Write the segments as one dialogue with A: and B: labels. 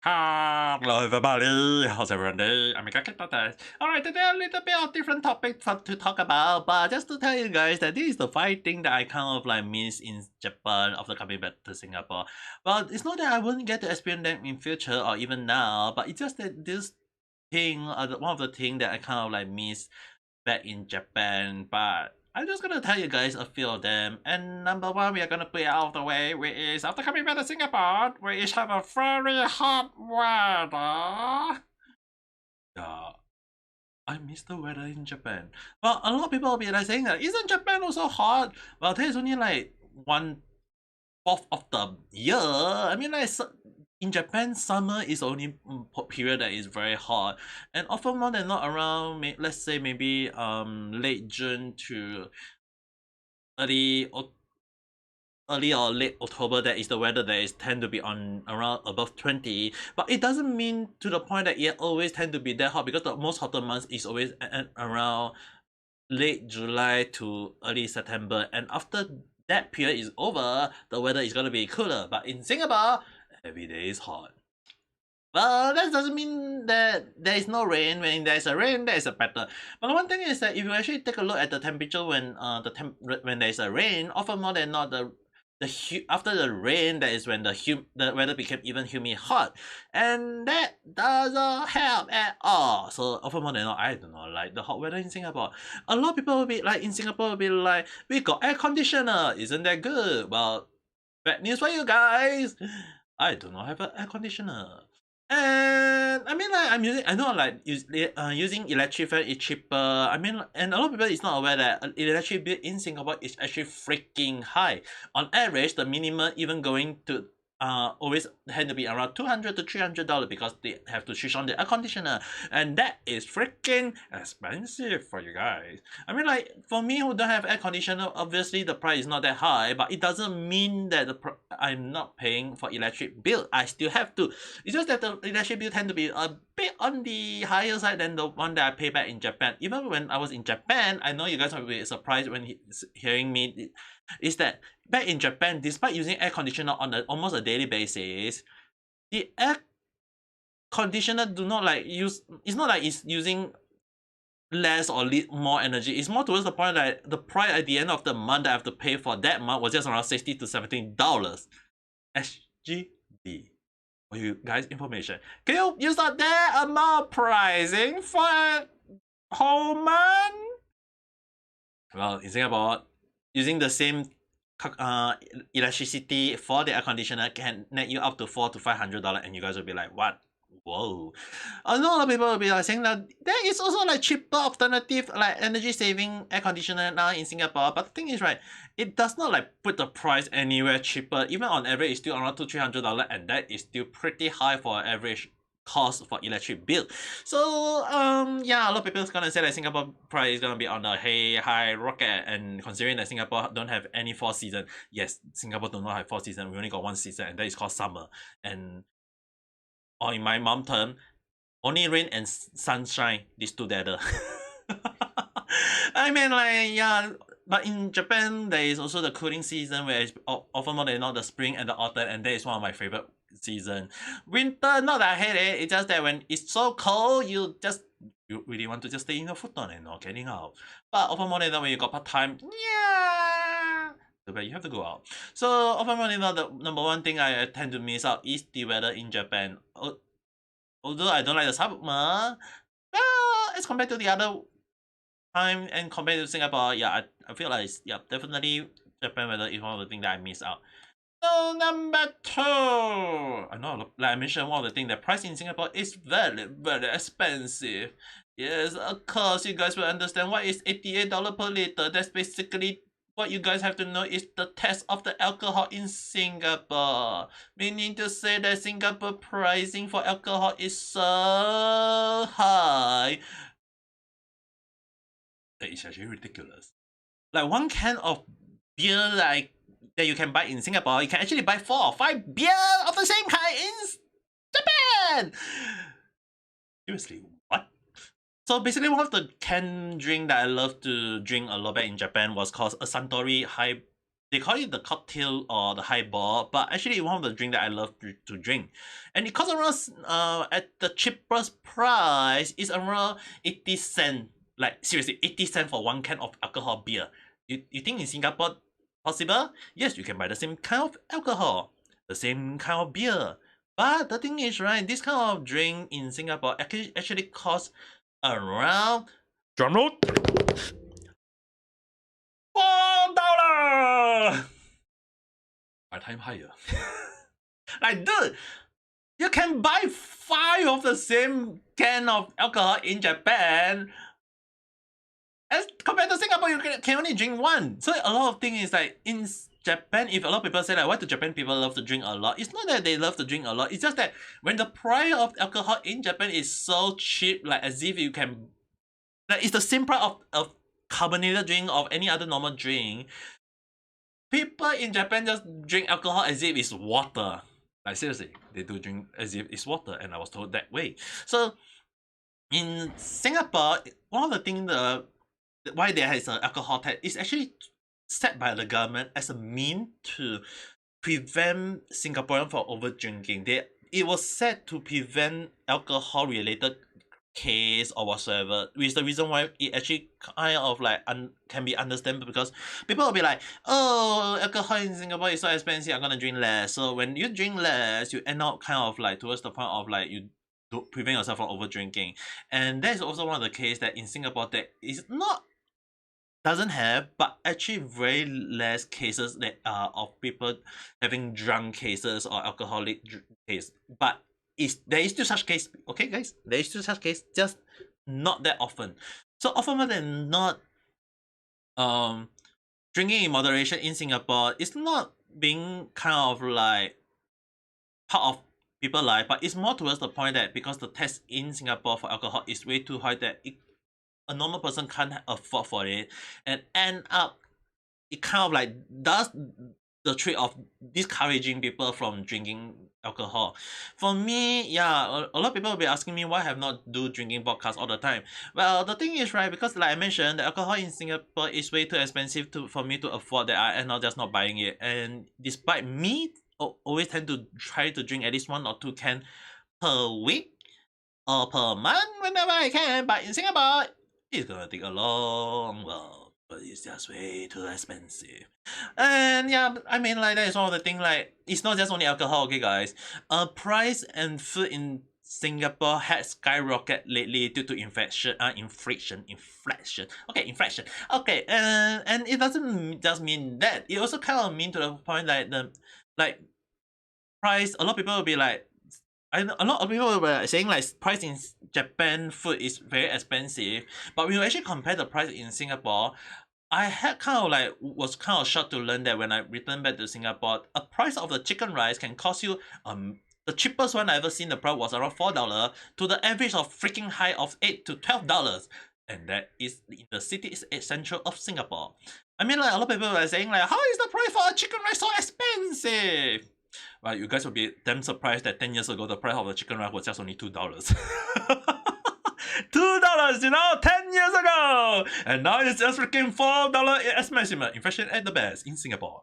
A: Hello everybody, how's everyone doing? Ame Gakita. Alright, today a little bit of different topic to talk about, but just to tell you guys that this is the 5 thing that I kind of like miss in Japan after coming back to Singapore. Well, it's not that I wouldn't get to experience them in future or even now, but it's just that this thing, one of the thing that I kind of like miss back in Japan, but I'm just gonna tell you guys a few of them. And number one, we are gonna put it out of the way, which is after coming back to Singapore, we have a very hot weather. Yeah, I miss the weather in Japan. Well, a lot of people will be like saying that isn't Japan also hot? Well, there's only like 1/4 of the year. I mean, like in Japan, summer is only period that is very hot, and often more than not around, let's say maybe late June to early early or late October, that is the weather that is tend to be on around above 20. But it doesn't mean to the point that it always tend to be that hot, because the most hotter months is always around late July to early September, and after that period is over, the weather is gonna be cooler. But in Singapore, every day is hot. Well, that doesn't mean that there is no rain. When there's a rain, there is a better. But the one thing is that if you actually take a look at the temperature when when there's a rain, often more than not after the rain, that is when the weather became even humid hot, and that doesn't help at all. So often more than not, I do not like the hot weather in Singapore. A lot of people will be like, in Singapore will be like, we got air conditioner, isn't that good? Well, bad news for you guys, I do not have an air conditioner. And I mean, like, I know, like, using electric fan is cheaper. I mean, and a lot of people is not aware that electric bill in Singapore is actually freaking high. On average, the minimum even going to always tend to be around $200 to $300, because they have to switch on the air conditioner, and that is freaking expensive for you guys. I mean, like, for me who don't have air conditioner, obviously the price is not that high, but it doesn't mean that I'm not paying for electric bill. I still have to. It's just that the electric bill tend to be a bit on the higher side than the one that I pay back in Japan. Even when I was in Japan, I know you guys will be surprised when hearing me, is that back in Japan, despite using air conditioner on almost a daily basis, the air conditioner do not like use. It's not like it's using less or more energy. It's more towards the point that the price at the end of the month that I have to pay for that month was just around $60 to $17 SGD. For you guys' information, can you use that amount pricing for a whole month? Well, in Singapore, using the same electricity for the air conditioner can net you up to $400 to $500, and you guys will be like, what? Whoa. A lot of people will be like saying that there is also like cheaper alternative, like energy saving air conditioner now in Singapore. But the thing is, right, it does not like put the price anywhere cheaper. Even on average, it's still around $200 to $300, and that is still pretty high for average cost for electric bill. So yeah, a lot of people is gonna say that Singapore price is gonna be on the high rocket, and considering that Singapore don't have any 4 season. Yes, Singapore do not have 4 season. We only got 1 season, and that is called summer. And or in my mom term, only rain and sunshine, these two together. I mean, like, yeah, but in Japan there is also the cooling season, where it's often more than not the spring and the autumn, and that is one of my favorite season. Winter, not that I hate it, it's just that when it's so cold, you really want to just stay in your futon and not getting out. But often more than that, when you got part time, yeah, but you have to go out. So often more than not, the number one thing I tend to miss out is the weather in Japan. Although I don't like the summer, well, as compared to the other time and compared to Singapore, yeah, I feel like yeah, definitely Japan weather is one of the things that I miss out. So number two, I know, like I mentioned, one of the things, the price in Singapore is very, very expensive. Yes, of course, you guys will understand why is $88 per liter. That's basically what you guys have to know is the test of the alcohol in Singapore. Meaning to say that Singapore pricing for alcohol is so high. That is actually ridiculous. Like, one can of beer like that you can buy in Singapore, you can actually buy 4 or 5 beer of the same kind in Japan. Seriously, what? So basically, one of the canned drink that I love to drink a lot back in Japan was called a Suntory they call it the cocktail or the highball, but actually one of the drink that I love to drink, and it costs around at the cheapest price is around 80 cent. Like seriously, 80 cent for one can of alcohol beer. You think in Singapore possible? Yes, you can buy the same kind of alcohol, the same kind of beer. But the thing is, right, this kind of drink in Singapore actually costs around drumroll $4. My time higher. Like, dude, you can buy 5 of the same can of alcohol in Japan. As compared to Singapore, you can only drink one. So a lot of things is like in Japan, if a lot of people say like, why do Japan people love to drink a lot? It's not that they love to drink a lot. It's just that when the price of alcohol in Japan is so cheap, like as if you can, like it's the same price of carbonated drink of any other normal drink. People in Japan just drink alcohol as if it's water. Like seriously, they do drink as if it's water, and I was told that way. So in Singapore, one of the things why there is an alcohol tax is actually set by the government as a mean to prevent Singaporean from over drinking. It was set to prevent alcohol related case or whatsoever, which is the reason why it actually kind of like can be understandable, because people will be like, oh, alcohol in Singapore is so expensive, I'm gonna drink less. So when you drink less, you end up kind of like towards the point of like you do prevent yourself from over drinking. And that is also one of the case that in Singapore that is not doesn't have, but actually very less cases that are of people having drunk cases or alcoholic case. But there is still such case, okay guys? There is still such case, just not that often. So often more than not, drinking in moderation in Singapore is not being kind of like part of people's life, but it's more towards the point that because the tax in Singapore for alcohol is way too high that a normal person can't afford for it, and end up it kind of like does the trick of discouraging people from drinking alcohol. For me, yeah, a lot of people will be asking me why I have not do drinking podcasts all the time. Well, the thing is, right, because like I mentioned, the alcohol in Singapore is way too expensive for me to afford, that I end up just not buying it. And despite me always tend to try to drink at least 1 or 2 can per week or per month whenever I can, but in Singapore it's gonna take a long while, but it's just way too expensive. And yeah, I mean, like, that is one of the thing, like, it's not just only alcohol, okay guys. Price and food in Singapore has skyrocketed lately due to inflation. Okay, inflation. Okay, and it doesn't just mean that. It also kind of mean to the point like price. A lot of people will be like, a lot of people were saying like price in Japan food is very expensive, but when you actually compare the price in Singapore, I had kind of like was kind of shocked to learn that when I returned back to Singapore, a price of the chicken rice can cost you the cheapest one I ever seen, the price was around $4 to the average of freaking high of $8 to $12, and that is in the city central of Singapore. I mean, like, a lot of people are saying like, how is the price for a chicken rice so expensive? Well, you guys will be damn surprised that 10 years ago the price of a chicken rice was just only $2. $2, 10 years ago! And now it's just freaking $4 as maximum. Inflation at the best in Singapore.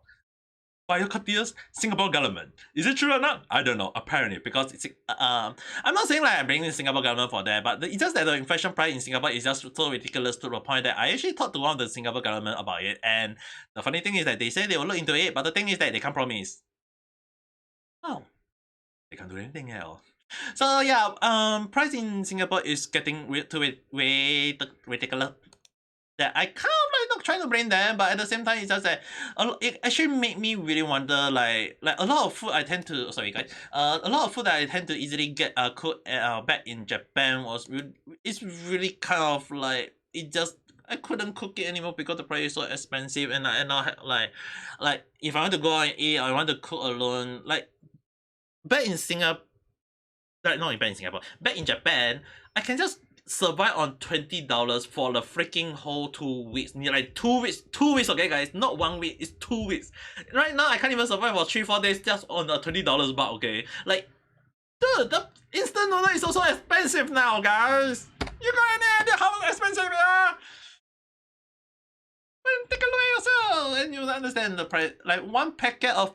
A: By your courteous Singapore government. Is it true or not? I don't know. Apparently, because it's I'm not saying like I'm blaming the Singapore government for that, but it's just that the inflation price in Singapore is just so ridiculous to the point that I actually talked to one of the Singapore government about it, and the funny thing is that they say they will look into it, but the thing is that they can't promise. Oh, they can't do anything else. So yeah, price in Singapore is getting way ridiculous. That I kind of like not trying to blame them, but at the same time, it's just that it actually made me really wonder, like a lot of food I tend to, sorry guys, a lot of food that I tend to easily get cooked back in Japan it's really kind of like it just. I couldn't cook it anymore because the price is so expensive, and I now like if I want to go out and eat, or I want to cook alone, like back in Singapore, like not back in Singapore, back in Japan, I can just survive on $20 for the freaking whole 2 weeks. Like 2 weeks, okay guys, not 1 week, it's 2 weeks. Right now I can't even survive for 3-4 days just on a $20 bar, okay? Like, dude, the instant noodle is also expensive now, guys. You got any idea how expensive it is? Well, take a look at yourself, and you'll understand the price. Like one packet of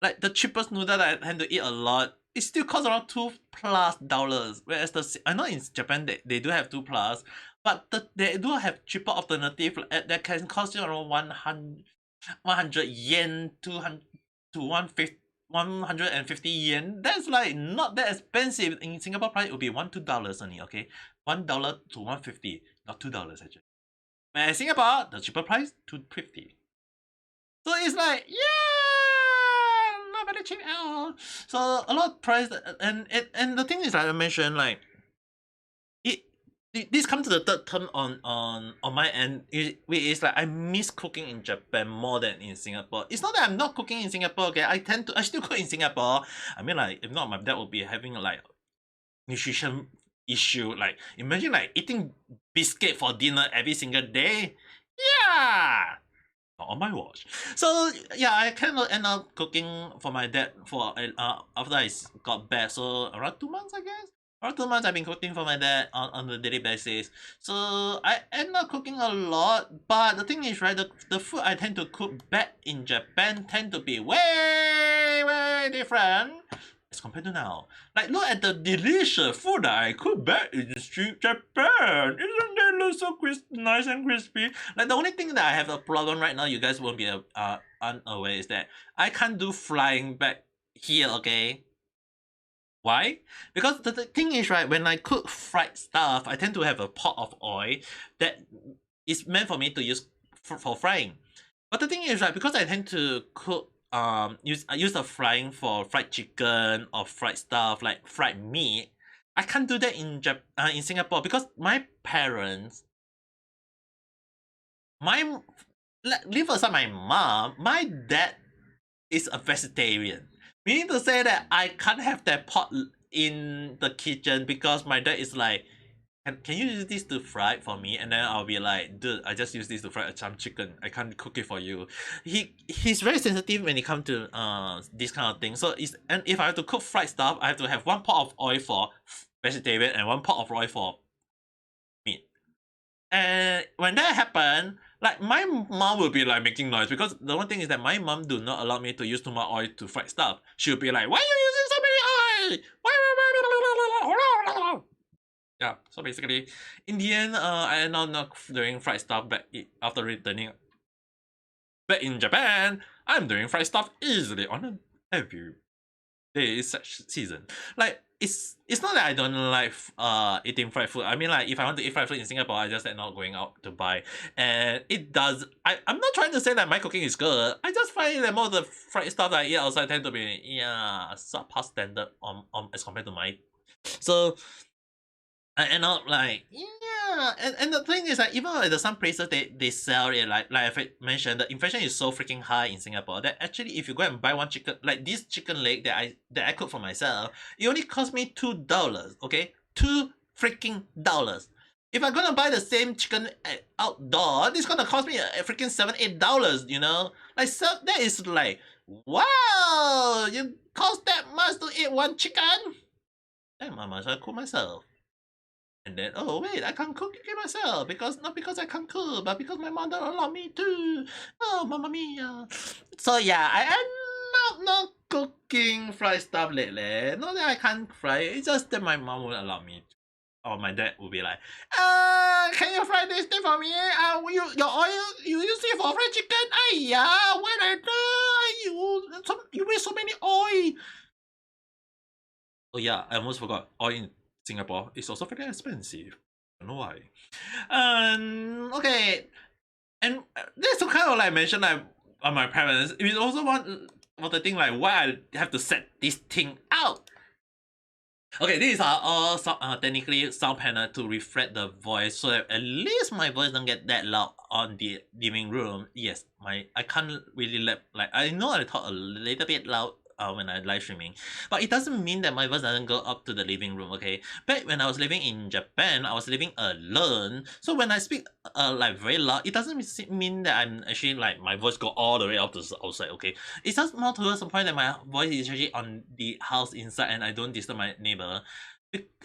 A: like the cheapest noodle that I tend to eat a lot, it still costs around $2+. Whereas I know in Japan they do have 2+, but they do have cheaper alternative that can cost you around 100 yen, 200 to 150 yen. That's like not that expensive. In Singapore price, it would be $2 only. Okay, $1 to 150, not $2 actually. And in Singapore, the cheaper price, 250. So it's like, yeah, not very cheap at all. So a lot of price, and the thing is, like I mentioned, like it. This comes to the third term on my end, which is like I miss cooking in Japan more than in Singapore. It's not that I'm not cooking in Singapore. Okay, I still cook in Singapore. I mean, like if not, my dad would be having like nutrition issue. Like imagine like eating biscuit for dinner every single day. Yeah, not on my watch. So yeah, I kind of end up cooking for my dad for after I got back. So around 2 months, I guess. Around 2 months, I've been cooking for my dad on a daily basis. So I end up cooking a lot. But the thing is, right, the food I tend to cook back in Japan tend to be way different as compared to now. Like, look at the delicious food that I cook back in Japan. Isn't that look so nice and crispy? Like, the only thing that I have a problem right now, you guys won't be unaware, is that I can't do frying back here, okay? Why? Because the thing is, right, when I cook fried stuff, I tend to have a pot of oil that is meant for me to use for frying. But the thing is, right, because I tend to cook use the frying for fried chicken or fried stuff like fried meat, I can't do that in Singapore because my parents, leave aside my mom, my dad is a vegetarian. Meaning to say that I can't have that pot in the kitchen because my dad is like, can you use this to fry it for me? And then I'll be like, dude, I just use this to fry a chum chicken. I can't cook it for you. He's very sensitive when it comes to this kind of thing. So and if I have to cook fried stuff, I have to have one pot of oil for vegetarian and one pot of oil for meat. And when that happened, like my mom will be like making noise because the one thing is that my mom do not allow me to use too much oil to fry stuff. She'll be like, why are you using so many oil? Yeah, so basically, in the end, I ended up not doing fried stuff back after returning back in Japan. I'm doing fried stuff easily on a every day such season. Like it's not that I don't like eating fried food. I mean, like if I want to eat fried food in Singapore, I just end up going out to buy, and it does. I'm not trying to say that my cooking is good. I just find that most of the fried stuff that I eat outside tend to be subpar standard on as compared to mine. So I end up like and the thing is like even at some places they sell it like I mentioned, the inflation is so freaking high in Singapore that actually if you go and buy one chicken like this chicken leg that I cook for myself, it only cost me $2. Okay, $2 freaking. If I'm gonna buy the same chicken outdoor, this gonna cost me a freaking $7-8. You know, like so that is like wow, you cost that much to eat one chicken. Damn, I might as well cook myself. And then, oh wait, I can't cook it myself because not because I can't cook, but because my mother allowed me to. Oh, mamma mia! So yeah, I am not cooking fried stuff lately. Not that I can't fry, it's just that my mom won't allow me to. Or my dad will be like, can you fry this thing for me? Your oil you use it for fried chicken? Yeah, when I do, you waste so many oil. Oh yeah, I almost forgot. Oil in Singapore is also very expensive. I don't know why. Okay, and that's to kind of like mention like on my parents. It is also one of the thing like why I have to set this thing out. Okay, these are all technically sound panel to reflect the voice, so that at least my voice don't get that loud on the living room. Yes, I can't really like I know I talk a little bit loud when I live streaming, but it doesn't mean that my voice doesn't go up to the living room. Okay, back when I was living in Japan, I was living alone, so when I speak like very loud, it doesn't mean that I'm actually like my voice go all the way up to the outside. Okay, it's just more towards the point that my voice is actually on the house inside and I don't disturb my neighbor.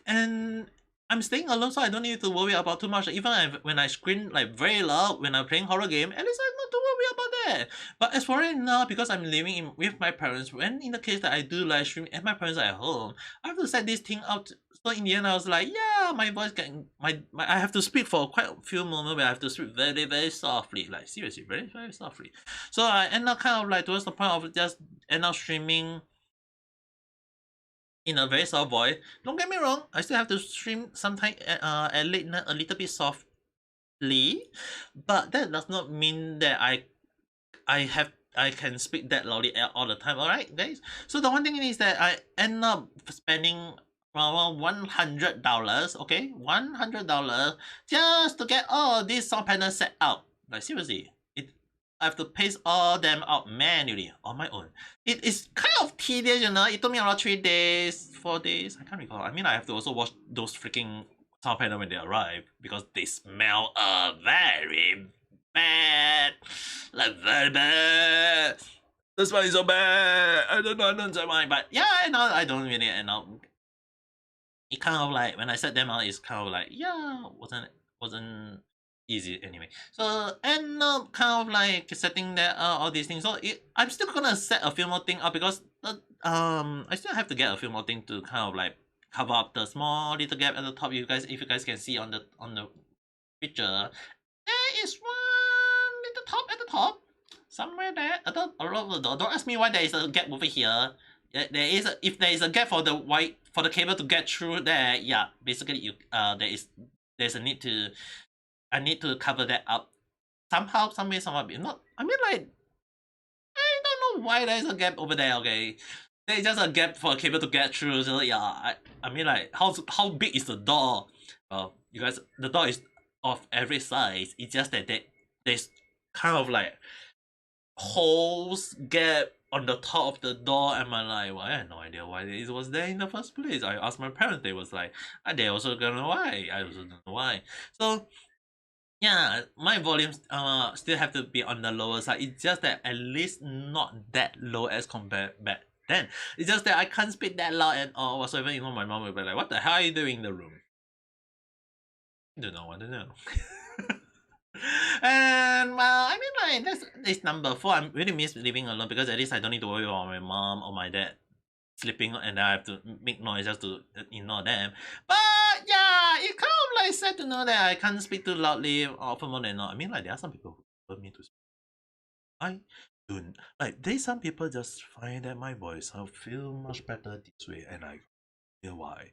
A: And I'm staying alone, so I don't need to worry about too much. Even when I scream like very loud when I'm playing horror game, at least I not to worry about that. But as for right now, because I'm living with my parents, when in the case that I do live stream and my parents are at home, I have to set this thing out. So in the end, I was like, yeah, my voice can my I have to speak for quite a few moments where I have to speak very softly, like seriously, very softly. So I end up kind of like towards the point of just end up streaming in a very soft voice. Don't get me wrong, I still have to stream sometime at late night a little bit softly, but that does not mean that I can speak that loudly all the time. Alright, guys. So the one thing is that I end up spending around $100. Okay, $100 just to get all these sound panels set up. Like seriously, I have to paste all them out manually on my own. It is kind of tedious, you know. It took me around 3 days, 4 days. I can't recall. I mean, I have to also wash those freaking sound panel when they arrive because they smell very bad, like very bad. The smell is so bad. I don't know why, but yeah, I don't really know. It kind of like when I set them out, it's kind of like yeah, wasn't easy anyway. So end up kind of like setting that all these things. So I'm still gonna set a few more things up because I still have to get a few more things to kind of like cover up the small little gap at the top. If you guys can see on the picture, there is one little top at the top somewhere there. Don't ask me why there is a gap over here. If there is a gap for the cable to get through there, yeah, basically there's a need to I need to cover that up somehow, some way, somehow. Not, I mean, like I don't know why there's a gap over there. Okay, there's just a gap for a cable to get through. So yeah, I mean, like how big is the door? You guys, the door is of every size. It's just that there's kind of like holes gap on the top of the door, and I'm like, well, I had no idea why it was there in the first place. I asked my parents, they was like, they also don't know why. I also don't know why. So yeah, my volumes still have to be on the lower side. It's just that at least not that low as compared back then. It's just that I can't speak that loud and or whatsoever. You know, my mom will be like, "What the hell are you doing in the room?" I don't know. I don't know. And well, I mean, like that's number four. I really miss living alone because at least I don't need to worry about my mom or my dad sleeping, and I have to make noise just to ignore them. But yeah, it kind of like sad to know that I can't speak too loudly or for more than not. I mean, like there are some people who prefer me to speak. I don't like. There's some people just find that my voice I feel much better this way, and I feel why.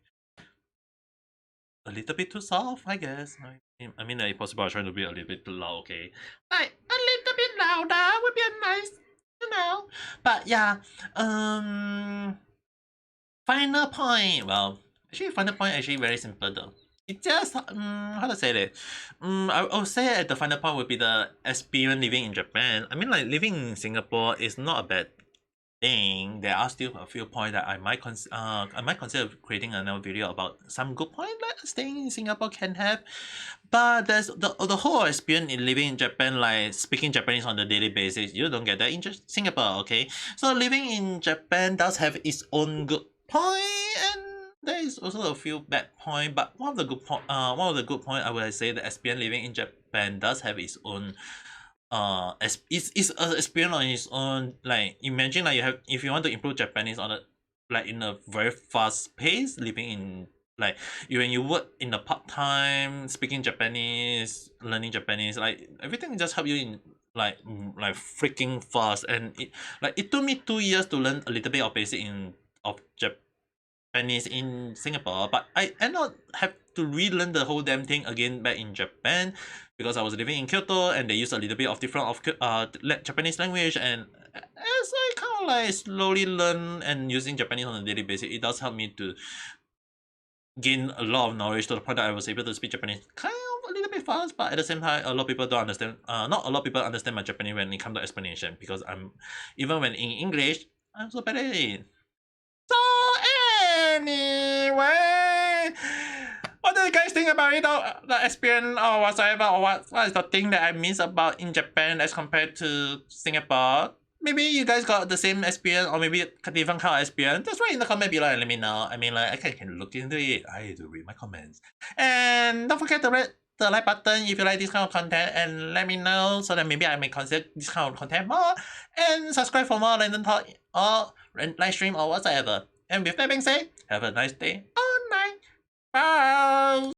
A: A little bit too soft, I guess. I mean, if possible, I'm trying to be a little bit too loud, okay? Like, a little bit louder would be a nice, you know? But yeah, final point. Well, actually, final point actually very simple though. It just, how to say that? I'll say at the final point would be the experience living in Japan. I mean, like, living in Singapore is not a bad thing. There are still a few points that I might consider creating another video about some good point that staying in Singapore can have. But there's the whole experience in living in Japan, like speaking Japanese on a daily basis, you don't get that in Singapore, okay? So living in Japan does have its own good point, and there is also a few bad point. But one of the good point I would say the experience living in Japan does have its own it's a experience on its own. Like imagine like if you want to improve Japanese on a like in a very fast pace living in like when you work in the part time speaking Japanese, learning Japanese, like everything just help you in like freaking fast. And it took me 2 years to learn a little bit of basic of Japanese in Singapore, but I not have to relearn the whole damn thing again back in Japan because I was living in Kyoto and they use a little bit of different of Japanese language. And as I kind of like slowly learn and using Japanese on a daily basis, it does help me to gain a lot of knowledge to the point that I was able to speak Japanese kind of a little bit fast. But at the same time, a lot of people don't understand. Not a lot of people understand my Japanese when it comes to explanation because I'm even when in English I'm so bad at it. So anyway, what do you guys think about it? The experience or whatsoever, or what is the thing that I miss about in Japan as compared to Singapore? maybe you guys got the same experience or maybe different kind of experience. Just write in the comment below and let me know. I mean, like, I can look into it. I do read my comments. And don't forget to hit the like button if you like this kind of content and let me know so that maybe I may consider this kind of content more. And subscribe for more random talk or live stream or whatsoever. And with that being said, have a nice day or night. Bye!